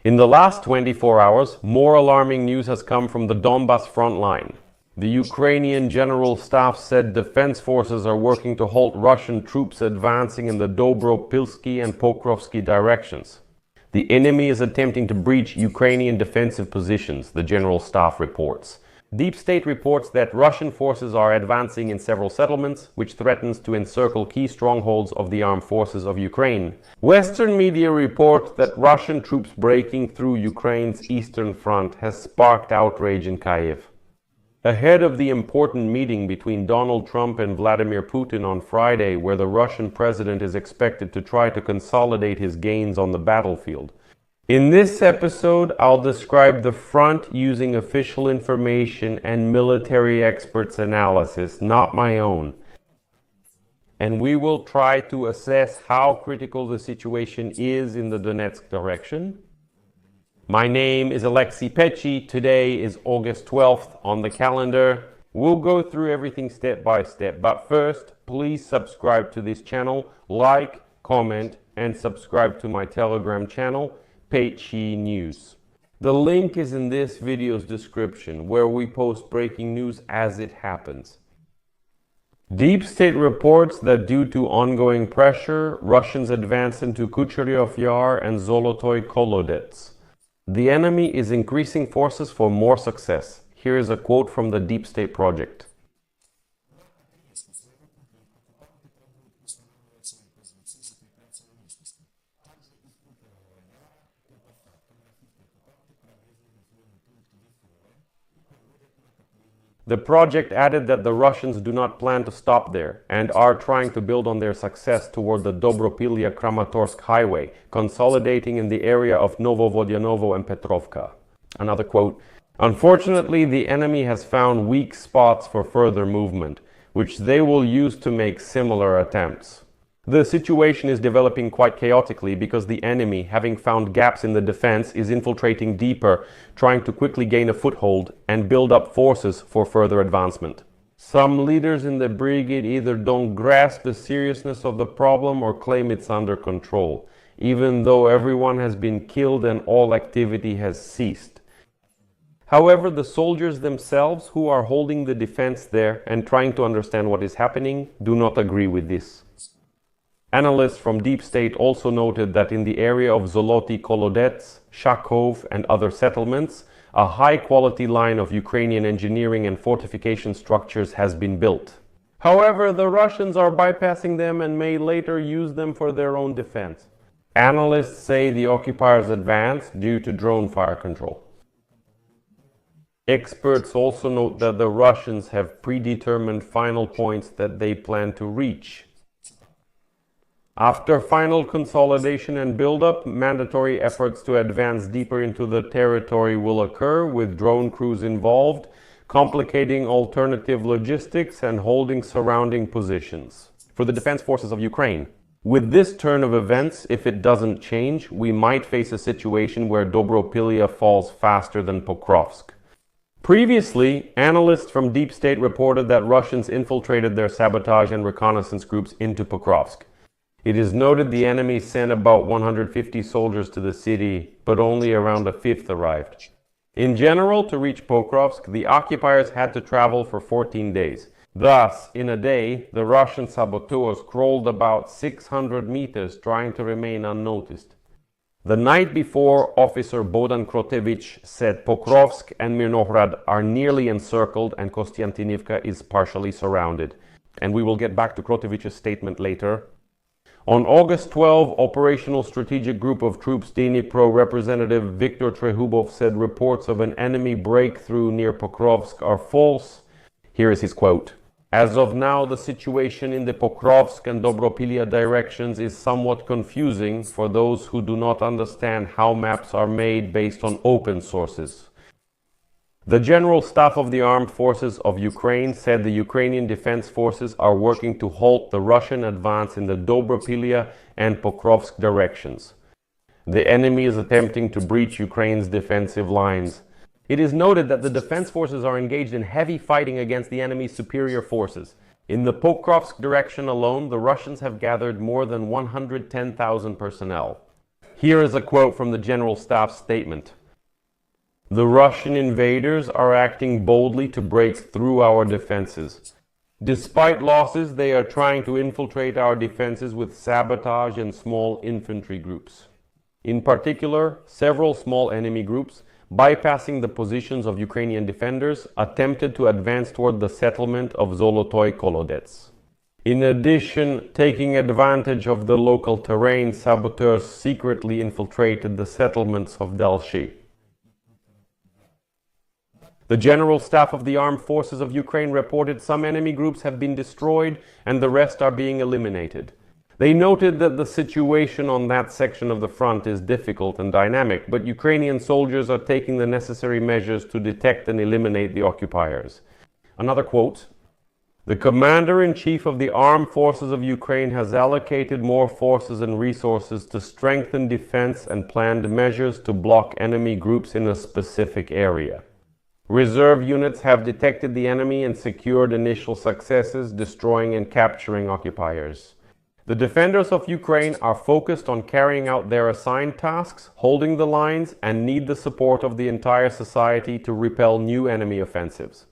In the last 24 hours, more alarming news has come from the Donbas front line. The Ukrainian General Staff said defense forces are working to halt Russian troops advancing in the Dobropilsky and Pokrovsky directions. The enemy is attempting to breach Ukrainian defensive positions, the General Staff reports. Deep State reports that Russian forces are advancing in several settlements, which threatens to encircle key strongholds of the armed forces of Ukraine. Western media report that Russian troops breaking through Ukraine's eastern front has sparked outrage in Kyiv. Ahead of the important meeting between Donald Trump and Vladimir Putin on Friday, where the Russian president is expected to try to consolidate his gains on the battlefield. In this episode, I'll describe the front using official information and military experts' analysis, not my own. And we will try to assess how critical the situation is in the Donetsk direction. My name is Alexei Pechi. Today is August 12th on the calendar. We'll go through everything step by step, but first, please subscribe to this channel, like, comment, and subscribe to my Telegram channel, Pechi News. The link is in this video's description, where we post breaking news as it happens. Deep State reports that due to ongoing pressure, Russians advance into Kucheryov Yar and Zolotoy Kolodets. The enemy is increasing forces for more success. Here is a quote from the Deep State project. The project added that the Russians do not plan to stop there and are trying to build on their success toward the Dobropilya-Kramatorsk highway, consolidating in the area of Novovodyanovo and Petrovka. Another quote, "Unfortunately, the enemy has found weak spots for further movement, which they will use to make similar attempts." The situation is developing quite chaotically because the enemy, having found gaps in the defense, is infiltrating deeper, trying to quickly gain a foothold and build up forces for further advancement. Some leaders in the brigade either don't grasp the seriousness of the problem or claim it's under control, even though everyone has been killed and all activity has ceased. However, the soldiers themselves, who are holding the defense there and trying to understand what is happening, do not agree with this. Analysts from Deep State also noted that in the area of Zoloty Kolodets, Shakov, and other settlements, a high-quality line of Ukrainian engineering and fortification structures has been built. However, the Russians are bypassing them and may later use them for their own defense. Analysts say the occupiers advanced due to drone fire control. Experts also note that the Russians have predetermined final points that they plan to reach. After final consolidation and build-up, mandatory efforts to advance deeper into the territory will occur, with drone crews involved, complicating alternative logistics and holding surrounding positions. For the defense forces of Ukraine, with this turn of events, if it doesn't change, we might face a situation where Dobropilya falls faster than Pokrovsk. Previously, analysts from Deep State reported that Russians infiltrated their sabotage and reconnaissance groups into Pokrovsk. It is noted the enemy sent about 150 soldiers to the city, but only around a fifth arrived. In general, to reach Pokrovsk, the occupiers had to travel for 14 days. Thus, in a day, the Russian saboteurs crawled about 600 meters trying to remain unnoticed. The night before, Officer Bohdan Krotevich said Pokrovsk and Mirnohrad are nearly encircled and Kostiantynivka is partially surrounded. And we will get back to Krotevich's statement later. On August 12, Operational Strategic Group of Troops Dnipro representative Viktor Trehubov said reports of an enemy breakthrough near Pokrovsk are false. Here is his quote. "As of now, the situation in the Pokrovsk and Dobropilya directions is somewhat confusing for those who do not understand how maps are made based on open sources. The General Staff of the Armed Forces of Ukraine said the Ukrainian Defense Forces are working to halt the Russian advance in the Dobropilya and Pokrovsk directions. The enemy is attempting to breach Ukraine's defensive lines. It is noted that the defense forces are engaged in heavy fighting against the enemy's superior forces. In the Pokrovsk direction alone, the Russians have gathered more than 110,000 personnel. Here is a quote from the General Staff's statement. "The Russian invaders are acting boldly to break through our defenses. Despite losses, they are trying to infiltrate our defenses with sabotage and small infantry groups. In particular, several small enemy groups, bypassing the positions of Ukrainian defenders, attempted to advance toward the settlement of Zolotoy Kolodets. In addition, taking advantage of the local terrain, saboteurs secretly infiltrated the settlements of Dalshi." The General Staff of the Armed Forces of Ukraine reported some enemy groups have been destroyed and the rest are being eliminated. They noted that the situation on that section of the front is difficult and dynamic, but Ukrainian soldiers are taking the necessary measures to detect and eliminate the occupiers. Another quote, "The Commander-in-Chief of the Armed Forces of Ukraine has allocated more forces and resources to strengthen defense and planned measures to block enemy groups in a specific area. Reserve units have detected the enemy and secured initial successes, destroying and capturing occupiers. The defenders of Ukraine are focused on carrying out their assigned tasks, holding the lines, and need the support of the entire society to repel new enemy offensives."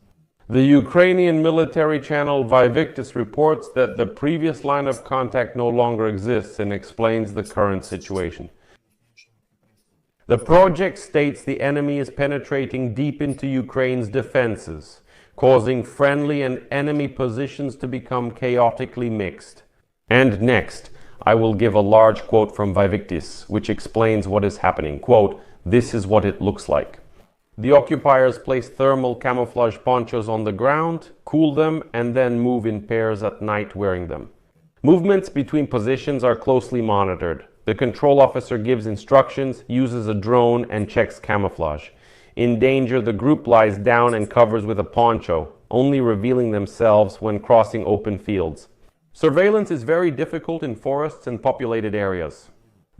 The Ukrainian military channel Vyviktis reports that the previous line of contact no longer exists and explains the current situation. The project states the enemy is penetrating deep into Ukraine's defenses, causing friendly and enemy positions to become chaotically mixed. And next, I will give a large quote from Vyviktis, which explains what is happening. Quote, "This is what it looks like. The occupiers place thermal camouflage ponchos on the ground, cool them, and then move in pairs at night wearing them. Movements between positions are closely monitored. The control officer gives instructions, uses a drone, and checks camouflage. In danger, the group lies down and covers with a poncho, only revealing themselves when crossing open fields. Surveillance is very difficult in forests and populated areas.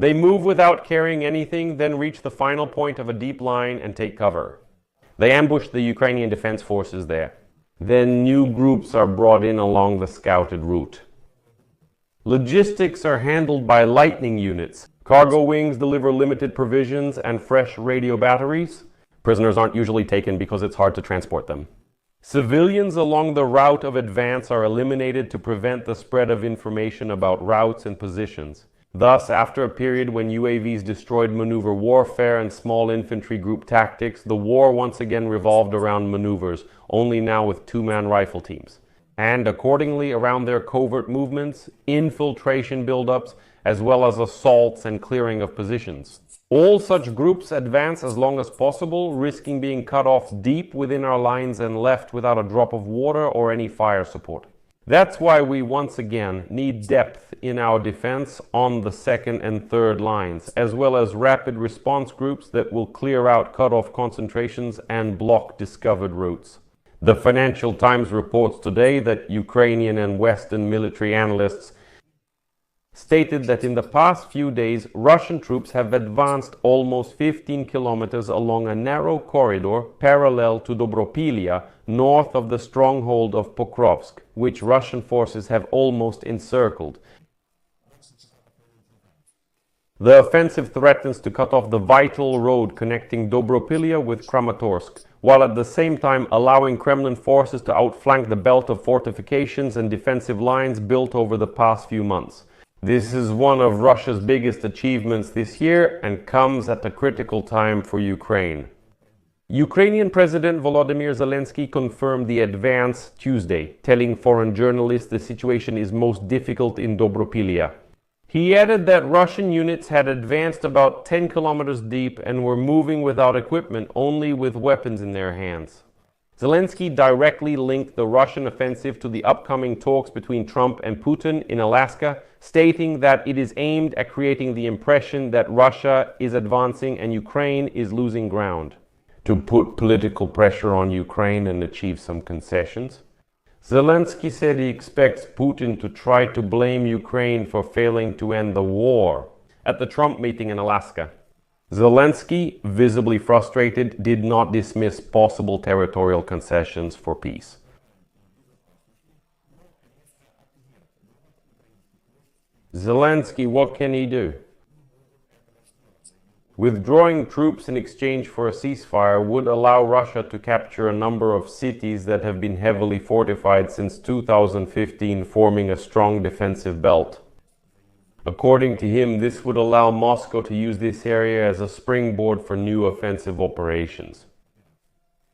They move without carrying anything, then reach the final point of a deep line and take cover. They ambush the Ukrainian defense forces there. Then new groups are brought in along the scouted route. Logistics are handled by lightning units. Cargo wings deliver limited provisions and fresh radio batteries. Prisoners aren't usually taken because it's hard to transport them. Civilians along the route of advance are eliminated to prevent the spread of information about routes and positions. Thus, after a period when UAVs destroyed maneuver warfare and small infantry group tactics, the war once again revolved around maneuvers, only now with two-man rifle teams. And accordingly, around their covert movements, infiltration buildups, as well as assaults and clearing of positions. All such groups advance as long as possible, risking being cut off deep within our lines and left without a drop of water or any fire support. That's why we once again need depth in our defense on the second and third lines, as well as rapid response groups that will clear out cut-off concentrations and block discovered routes. The Financial Times reports today that Ukrainian and Western military analysts stated that in the past few days, Russian troops have advanced almost 15 kilometers along a narrow corridor parallel to Dobropilya, north of the stronghold of Pokrovsk, which Russian forces have almost encircled. The offensive threatens to cut off the vital road connecting Dobropilya with Kramatorsk, while at the same time allowing Kremlin forces to outflank the belt of fortifications and defensive lines built over the past few months. This is one of Russia's biggest achievements this year and comes at a critical time for Ukraine. Ukrainian President Volodymyr Zelensky confirmed the advance Tuesday, telling foreign journalists the situation is most difficult in Dobropilya. He added that Russian units had advanced about 10 kilometers deep and were moving without equipment, only with weapons in their hands. Zelensky directly linked the Russian offensive to the upcoming talks between Trump and Putin in Alaska, stating that it is aimed at creating the impression that Russia is advancing and Ukraine is losing ground, to put political pressure on Ukraine and achieve some concessions. Zelensky said he expects Putin to try to blame Ukraine for failing to end the war at the Trump meeting in Alaska. Zelensky, visibly frustrated, did not dismiss possible territorial concessions for peace. Zelensky, what can he do? Withdrawing troops in exchange for a ceasefire would allow Russia to capture a number of cities that have been heavily fortified since 2015, forming a strong defensive belt. According to him, this would allow Moscow to use this area as a springboard for new offensive operations.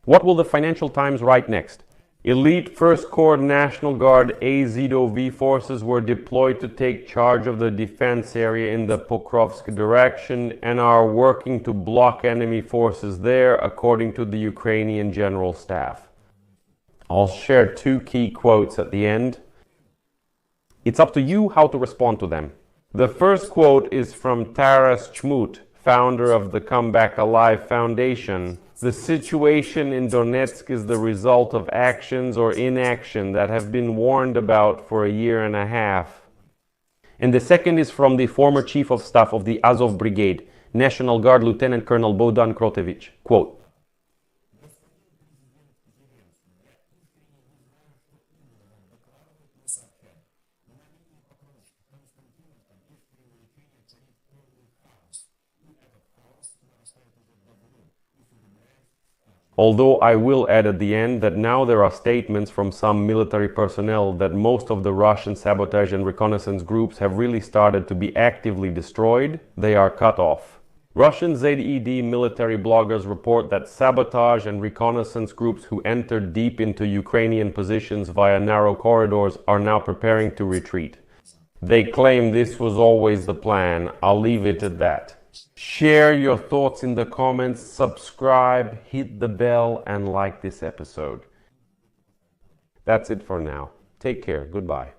What will the Financial Times write next? Elite 1st Corps National Guard AZOV forces were deployed to take charge of the defense area in the Pokrovsk direction and are working to block enemy forces there, according to the Ukrainian General Staff. I'll share 2 key quotes at the end. It's up to you how to respond to them. The first quote is from Taras Chmut, founder of the Comeback Alive Foundation. The situation in Donetsk is the result of actions or inaction that have been warned about for a year and a half. And the second is from the former Chief of Staff of the Azov Brigade, National Guard Lieutenant Colonel Bogdan Krotevich. Quote, although I will add at the end that now there are statements from some military personnel that most of the Russian sabotage and reconnaissance groups have really started to be actively destroyed, they are cut off. Russian ZED military bloggers report that sabotage and reconnaissance groups who entered deep into Ukrainian positions via narrow corridors are now preparing to retreat. They claim this was always the plan. I'll leave it at that. Share your thoughts in the comments, subscribe, hit the bell, and like this episode. That's it for now. Take care. Goodbye.